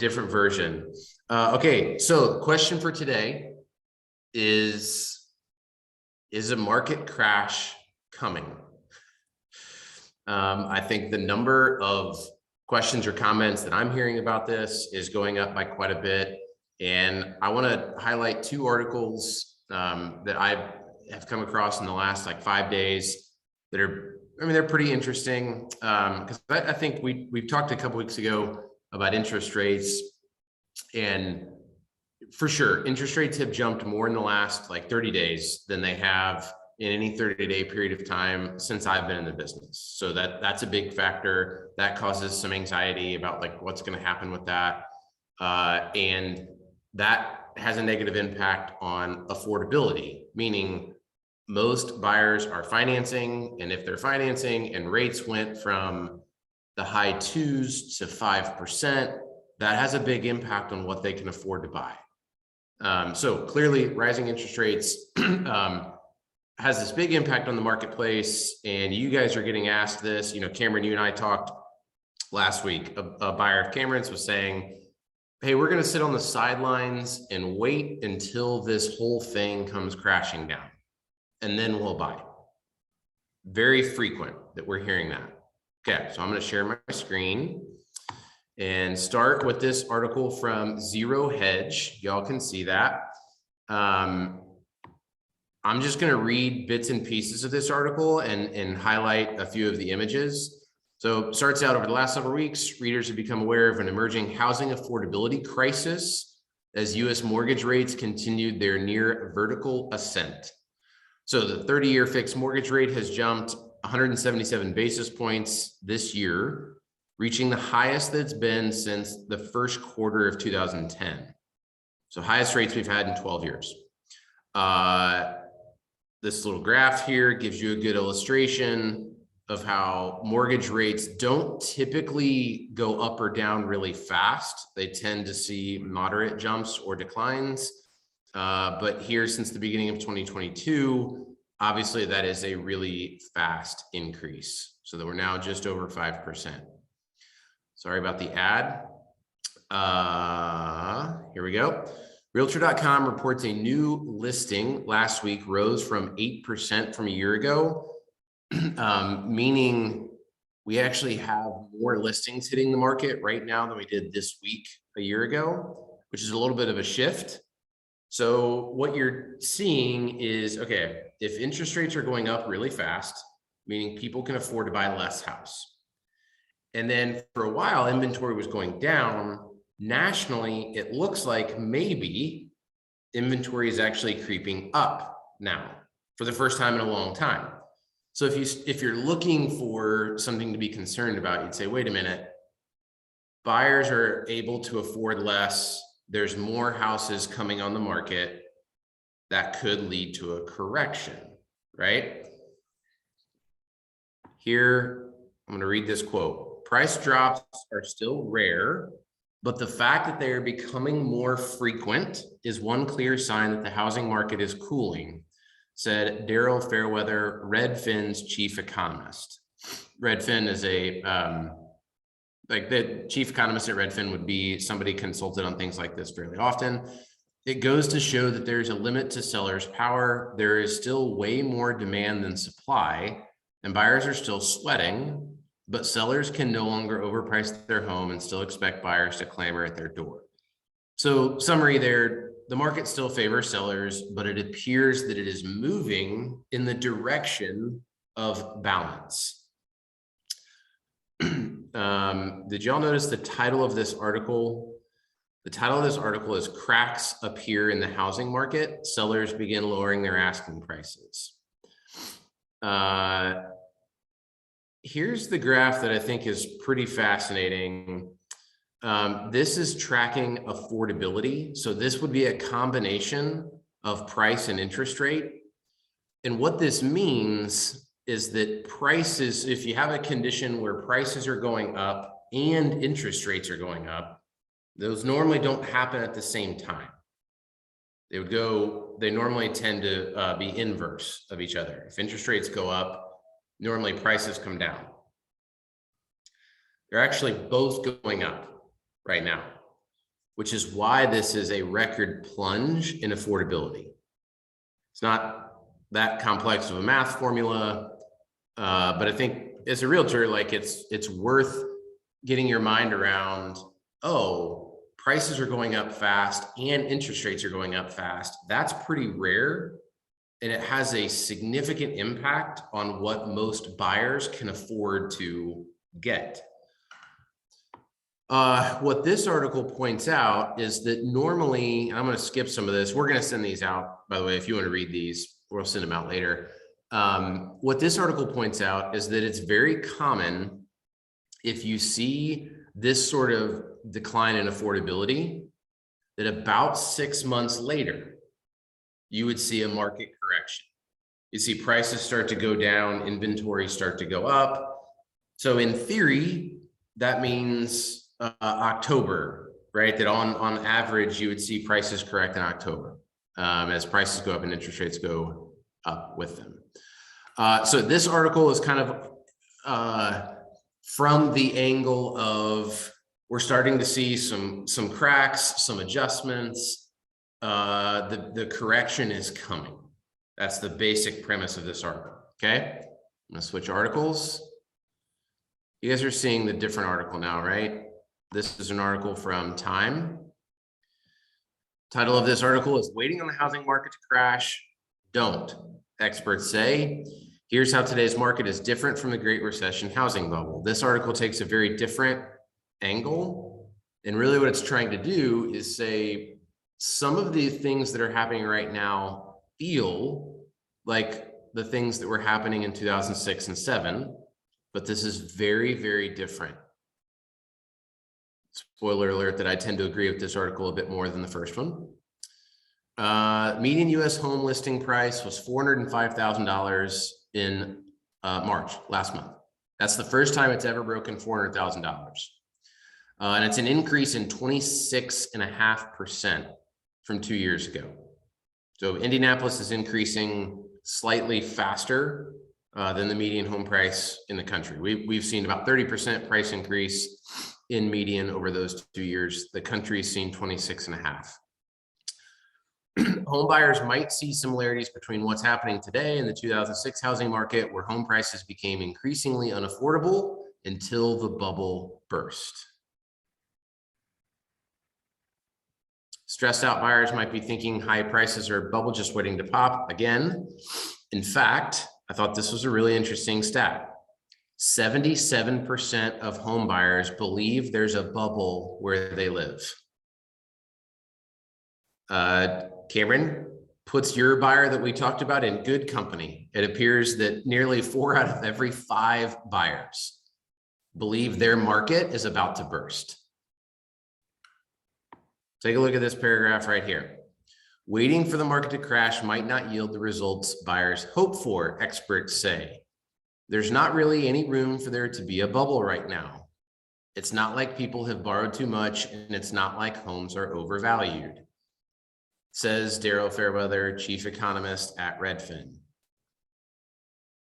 different version. Okay, so question for today is a market crash coming? I think the number of questions or comments that I'm hearing about this is going up by quite a bit. And I want to highlight two articles that I have come across in the last like 5 days that are, I mean, they're pretty interesting because I think we've talked a couple weeks ago about interest rates, and for sure, interest rates have jumped more in the last like 30 days than they have in any 30-day period of time since I've been in the business. So that's a big factor that causes some anxiety about like what's going to happen with that. And that has a negative impact on affordability, meaning most buyers are financing. And if they're financing and rates went from the high 2s to 5%, that has a big impact on what they can afford to buy. So clearly rising interest rates has this big impact on the marketplace, and you guys are getting asked this. You know, Cameron, you and I talked last week. A buyer of Cameron's was saying, hey, we're going to sit on the sidelines and wait until this whole thing comes crashing down, and then we'll buy. Very frequent that we're hearing that. Okay, so I'm going to share my screen and start with this article from Zero Hedge. Y'all can see that. I'm just going to read bits and pieces of this article and highlight a few of the images. So it starts out, over the last several weeks, readers have become aware of an emerging housing affordability crisis as U.S. mortgage rates continued their near vertical ascent. So the 30-year fixed mortgage rate has jumped 177 basis points this year, reaching the highest that's been since the first quarter of 2010. So highest rates we've had in 12 years. This little graph here gives you a good illustration of how mortgage rates don't typically go up or down really fast. They tend to see moderate jumps or declines. But here, since the beginning of 2022, obviously that is a really fast increase. So that we're now just over 5%. Sorry about the ad. Here we go. Realtor.com reports a new listing last week rose from 8% from a year ago, meaning we actually have more listings hitting the market right now than we did this week a year ago, which is a little bit of a shift. So what you're seeing is, okay, if interest rates are going up really fast, meaning people can afford to buy less house. And then for a while, inventory was going down. Nationally, it looks like maybe inventory is actually creeping up now for the first time in a long time. So if you're looking for something to be concerned about, you'd say, wait a minute, buyers are able to afford less. There's more houses coming on the market that could lead to a correction, right? Here, I'm going to read this quote. Price drops are still rare, but the fact that they are becoming more frequent is one clear sign that the housing market is cooling, said Daryl Fairweather, Redfin's chief economist. Redfin is like the chief economist at Redfin would be somebody consulted on things like this fairly often. It goes to show that there's a limit to sellers' power. There is still way more demand than supply, and buyers are still sweating. But sellers can no longer overprice their home and still expect buyers to clamor at their door. So summary there, the market still favors sellers, but it appears that it is moving in the direction of balance. Did y'all notice the title of this article? The title of this article is Cracks Appear in the Housing Market. Sellers begin lowering their asking prices. Here's the graph that I think is pretty fascinating. This is tracking affordability. So this would be a combination of price and interest rate. And what this means is that prices, if you have a condition where prices are going up and interest rates are going up, those normally don't happen at the same time. They normally tend to be inverse of each other. If interest rates go up, normally prices come down. They're actually both going up right now. which is why this is a record plunge in affordability. It's not that complex of a math formula, but I think as a realtor, like it's worth getting your mind around, oh, prices are going up fast and interest rates are going up fast. That's pretty rare. And it has a significant impact on what most buyers can afford to get. What this article points out is that normally, I'm going to skip some of this. We're going to send these out, by the way, if you want to read these, we'll send them out later. What this article points out is that it's very common if you see this sort of decline in affordability, that about 6 months later, you would see a market correction. You see prices start to go down, inventory start to go up. So in theory, that means October, right? That on average, you would see prices correct in October as prices go up and interest rates go up with them. So this article is kind of from the angle of we're starting to see some cracks, some adjustments. The correction is coming. That's the basic premise of this article. Okay, I'm gonna switch articles. You guys are seeing the different article now, right? This is an article from Time. Title of this article is "Waiting on the Housing Market to Crash? Don't. Experts say." Here's how today's market is different from the Great Recession housing bubble. This article takes a very different angle. And really what it's trying to do is say some of the things that are happening right now feel like the things that were happening in 2006 and 7, but this is very, very different. Spoiler alert that I tend to agree with this article a bit more than the first one. Median US home listing price was $405,000 in March, last month. That's the first time it's ever broken $400,000. And it's an increase in 26.5% from 2 years ago. So Indianapolis is increasing slightly faster than the median home price in the country. We've seen about 30% price increase in median over those 2 years. The country's seen 26.5. Home buyers might see similarities between what's happening today in the 2006 housing market, where home prices became increasingly unaffordable until the bubble burst. Stressed out buyers might be thinking high prices are a bubble just waiting to pop again. In fact, I thought this was a really interesting stat. 77% of home buyers believe there's a bubble where they live. Cameron puts your buyer that we talked about in good company. It appears that nearly 4 out of every 5 buyers believe their market is about to burst. Take a look at this paragraph right here. Waiting for the market to crash might not yield the results buyers hope for, experts say. There's not really any room for there to be a bubble right now. It's not like people have borrowed too much, and it's not like homes are overvalued, says Daryl Fairweather, chief economist at Redfin.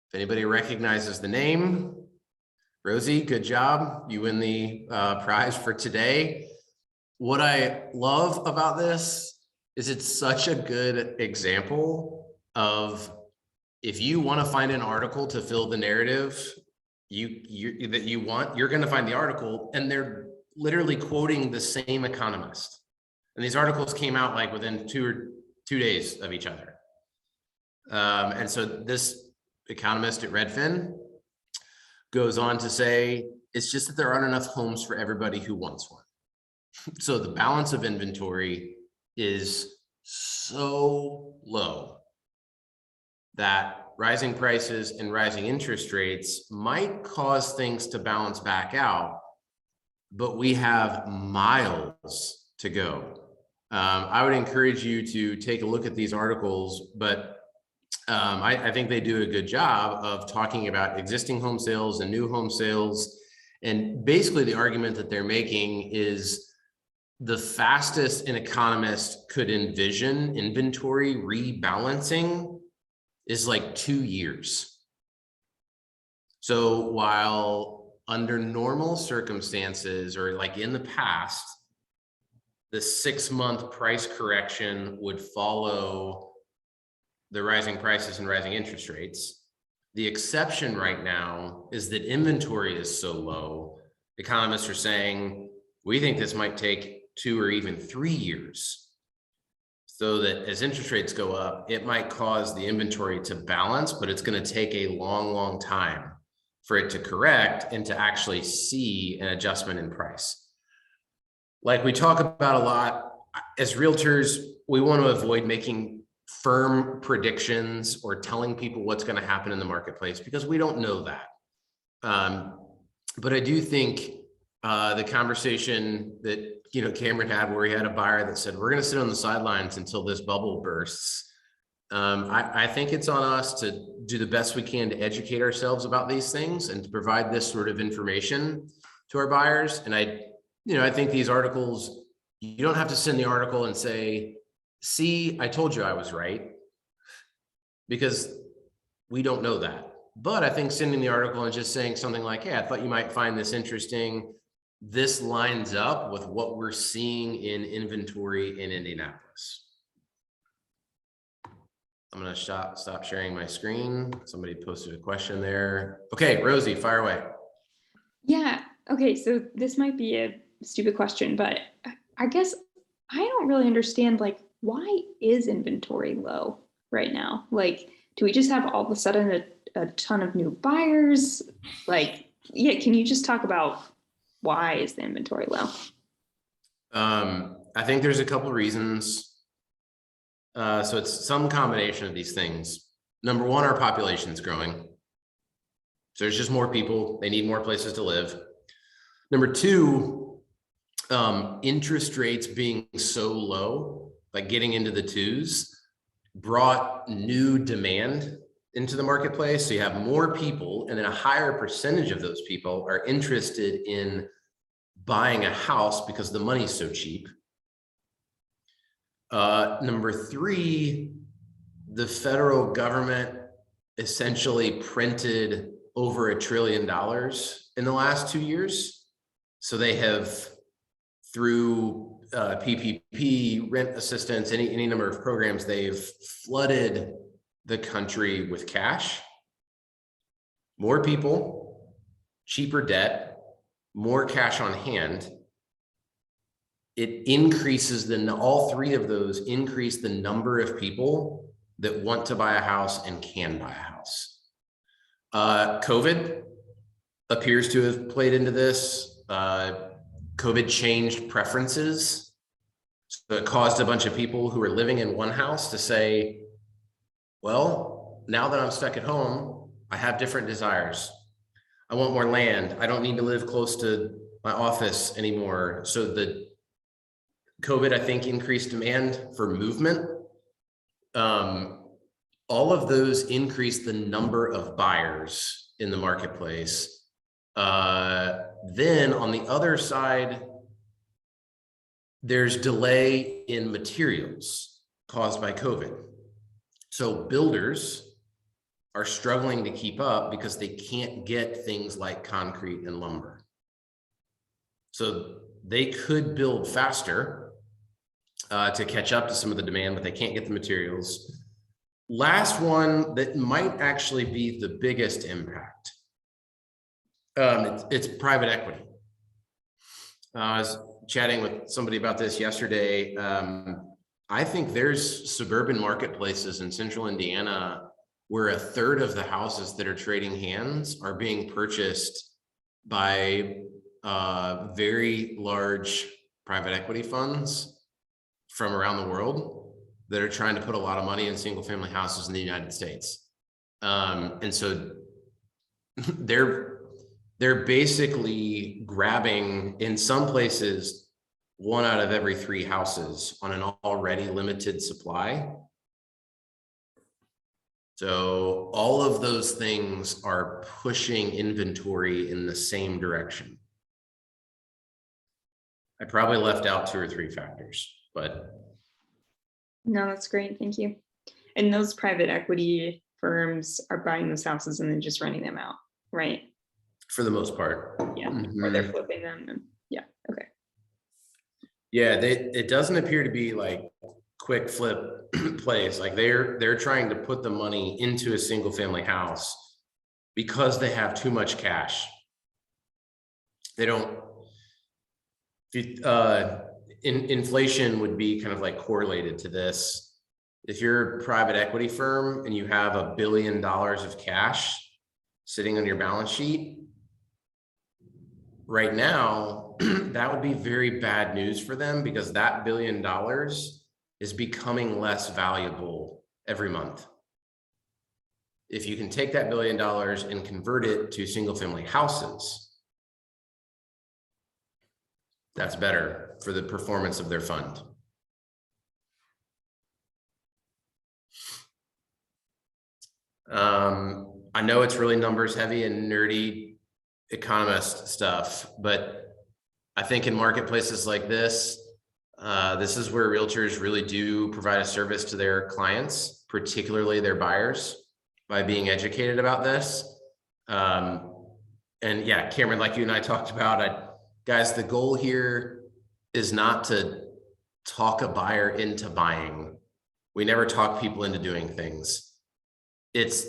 If anybody recognizes the name, Rosie, good job. You win the prize for today. What I love about this is it's such a good example of, if you want to find an article to fill the narrative that you want, you're going to find the article, and they're literally quoting the same economist. And these articles came out like within 2 days of each other. And so this economist at Redfin goes on to say, it's just that there aren't enough homes for everybody who wants one. So the balance of inventory is so low that rising prices and rising interest rates might cause things to balance back out, but we have miles to go. I would encourage you to take a look at these articles, but I think they do a good job of talking about existing home sales and new home sales. And basically the argument that they're making is the fastest an economist could envision inventory rebalancing is like 2 years. So while under normal circumstances, or like in the past, the 6-month price correction would follow the rising prices and rising interest rates. The exception right now is that inventory is so low. Economists are saying, we think this might take 2 or even 3 years. So that as interest rates go up, it might cause the inventory to balance, but it's going to take a long, long time for it to correct and to actually see an adjustment in price. Like we talk about a lot, as realtors, we want to avoid making firm predictions or telling people what's going to happen in the marketplace because we don't know that. But I do think the conversation that Cameron had, where he had a buyer that said, we're going to sit on the sidelines until this bubble bursts. I think it's on us to do the best we can to educate ourselves about these things and to provide this sort of information to our buyers. And I think these articles, you don't have to send the article and say, see, I told you I was right, because we don't know that. But I think sending the article and just saying something like, hey, I thought you might find this interesting. This lines up with what we're seeing in inventory in Indianapolis. I'm going to stop sharing my screen. Somebody posted a question there. Okay, Rosie, fire away. Yeah. Okay. So this might be a stupid question, but I guess I don't really understand, like, why is inventory low right now? Like, do we just have all of a sudden a ton of new buyers? Like, yeah, can you just talk about why is the inventory low? I think there's a couple of reasons. So it's some combination of these things. Number one, our population is growing. So there's just more people. They need more places to live. Number two, interest rates being so low, like getting into the 2s, brought new demand into the marketplace. So you have more people, and then a higher percentage of those people are interested in buying a house because the money's so cheap. Number three, the federal government essentially printed over $1 trillion in the last 2 years. So they have, through PPP, rent assistance, any number of programs, they've flooded the country with cash. More people, cheaper debt, more cash on hand. It increases all three of those increase the number of people that want to buy a house and can buy a house. COVID appears to have played into this. COVID changed preferences. So it caused a bunch of people who are living in one house to say, well, now that I'm stuck at home, I have different desires. I want more land. I don't need to live close to my office anymore. So the COVID, I think, increased demand for movement. All of those increased the number of buyers in the marketplace. Then on the other side, there's delay in materials caused by COVID. So builders are struggling to keep up because they can't get things like concrete and lumber. So they could build faster to catch up to some of the demand, but they can't get the materials. Last one that might actually be the biggest impact. It's private equity. I was chatting with somebody about this yesterday. I think there's suburban marketplaces in central Indiana where 1/3 of the houses that are trading hands are being purchased by very large private equity funds from around the world that are trying to put a lot of money in single family houses in the United States. And so they're basically grabbing, in some places, 1 out of every 3 houses on an already limited supply. So all of those things are pushing inventory in the same direction. I probably left out 2 or 3 factors, but. No, that's great. Thank you. And those private equity firms are buying those houses and then just renting them out, right? For the most part. Yeah. Or they're flipping them. And yeah. Okay. Yeah, it doesn't appear to be like quick flip plays. Like they're trying to put the money into a single family house because they have too much cash. They don't, inflation would be kind of like correlated to this. If you're a private equity firm and you have $1 billion of cash sitting on your balance sheet right now, that would be very bad news for them, because that $1 billion is becoming less valuable every month. If you can take that $1 billion and convert it to single family houses, that's better for the performance of their fund. I know it's really numbers heavy and nerdy economist stuff, but I think in marketplaces like this, this is where realtors really do provide a service to their clients, particularly their buyers, by being educated about this. And yeah, Cameron, like you and I talked about, guys, the goal here is not to talk a buyer into buying. We never talk people into doing things. It's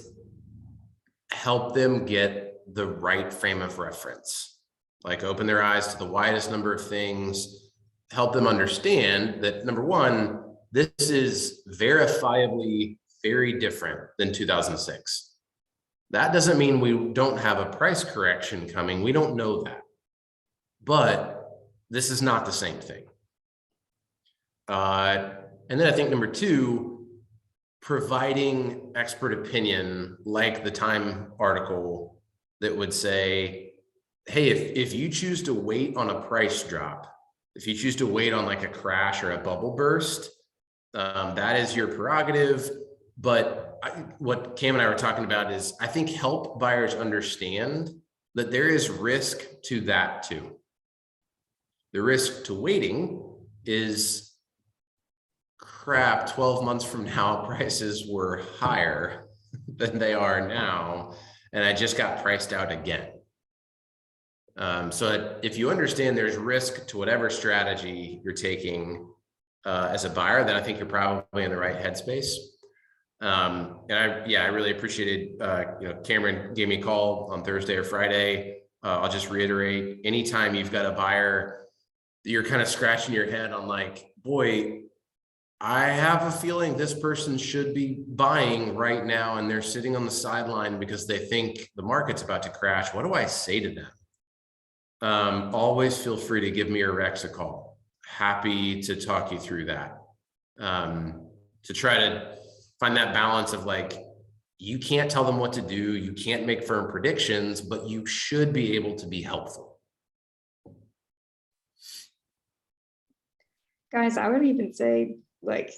help them get the right frame of reference, like open their eyes to the widest number of things, help them understand that, number one, this is verifiably very different than 2006. That doesn't mean we don't have a price correction coming. We don't know that, but this is not the same thing. And then I think number two, providing expert opinion, like the Time article that would say, hey, if you choose to wait on a price drop, if you choose to wait on like a crash or a bubble burst, that is your prerogative. But what Cam and I were talking about is, I think, help buyers understand that there is risk to that too. The risk to waiting is, crap, 12 months from now, prices were higher than they are now, and I just got priced out again. So if you understand there's risk to whatever strategy you're taking as a buyer, then I think you're probably in the right headspace. And I really appreciated, Cameron gave me a call on Thursday or Friday. I'll just reiterate, anytime you've got a buyer, you're kind of scratching your head on like, boy, I have a feeling this person should be buying right now, and they're sitting on the sideline because they think the market's about to crash. What do I say to them? Always feel free to give me or Rex a call. Happy to talk you through that. To try to find that balance of like, you can't tell them what to do, you can't make firm predictions, but you should be able to be helpful. Guys, I would even say, like,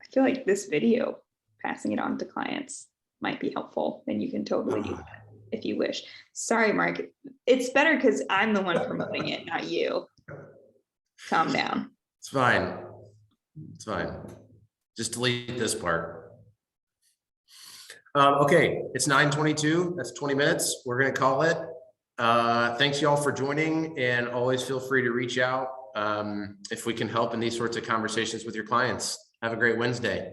I feel like this video, passing it on to clients, might be helpful, and you can totally do that if you wish. Sorry, Mark. It's better because I'm the one promoting it, not you. Calm down. It's fine. It's fine. Just delete this part. Okay, it's 9:22. That's 20 minutes. We're going to call it. Thanks y'all for joining, and always feel free to reach out if we can help in these sorts of conversations with your clients. Have a great Wednesday.